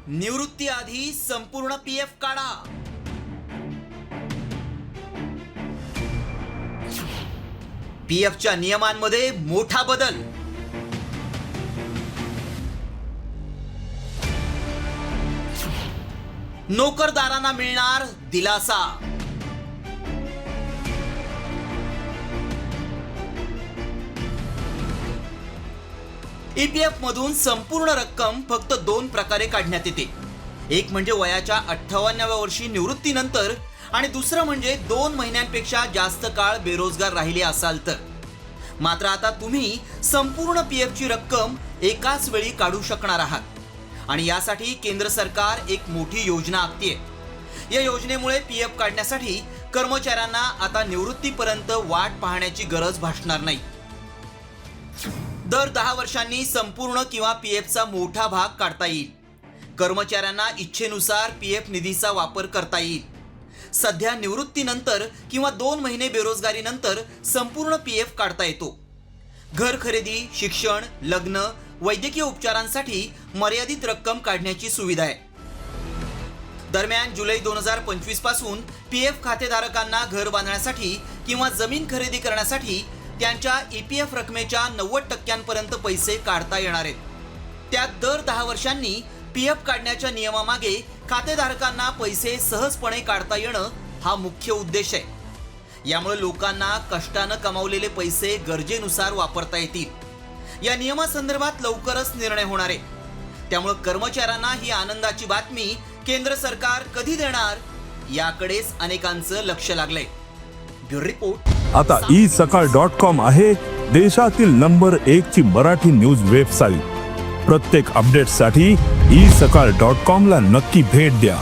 निवृत्ती आधी संपूर्ण पीएफ काढा. पीएफच्या नियमांमध्ये मोठा बदल. नोकरदारांना मिळणार दिलासा. ईपीएफ मधून संपूर्ण रक्कम फक्त 2 प्रकारे काढण्यात येते. एक म्हणजे वयाच्या 58व्या वर्षी निवृत्तीनंतर आणि दुसरं म्हणजे 2 महिन्यांपेक्षा जास्त काळ बेरोजगार राहिले असाल तर. मात्र आता तुम्ही संपूर्ण पीएफची रक्कम एकाच वेळी काढू शकणार आहात आणि यासाठी केंद्र सरकार एक मोठी योजना आखतेय. या योजनेमुळे पीएफ काढण्यासाठी कर्मचाऱ्यांना आता निवृत्तीपर्यंत वाट पाहण्याची गरज भासणार नाही. दर 10 वर्षांनी संपूर्ण किंवा पीएफचा मोठा भाग काढता येईल. कर्मचाऱ्यांना इच्छेनुसार पीएफ निधीचा वापर करता येईल. सध्या निवृत्तीनंतर किंवा 2 महिने बेरोजगारीनंतर संपूर्ण पीएफ काढता येतो. घर खरेदी, शिक्षण, लग्न, वैद्यकीय उपचारांसाठी मर्यादित रक्कम काढण्याची सुविधा आहे. दरम्यान जुलै 2025 पासून पीएफ खातेधारकांना घर बांधण्यासाठी किंवा जमीन खरेदी करण्यासाठी त्यांच्या ईपीएफ रकमेच्या 90% पैसे काढता येणार आहेत. त्यात दर 10 वर्षांनी पीएफ काढण्याच्या नियमामागे खातेधारकांना पैसे सहजपणे काढता येणं हा मुख्य उद्देश आहे. यामुळे लोकांना कष्टानं कमावलेले पैसे गरजेनुसार वापरता येतील. या नियमासंदर्भात लवकरच निर्णय होणार आहे. त्यामुळे कर्मचाऱ्यांना ही आनंदाची बातमी केंद्र सरकार कधी देणार याकडेच अनेकांचं लक्ष लागलंय. Bureau report. आता isakal.com आहे देशातील नंबर 1 ची मराठी न्यूज वेबसाईट. प्रत्येक अपडेटसाठी isakal.com ला नक्की भेट द्या.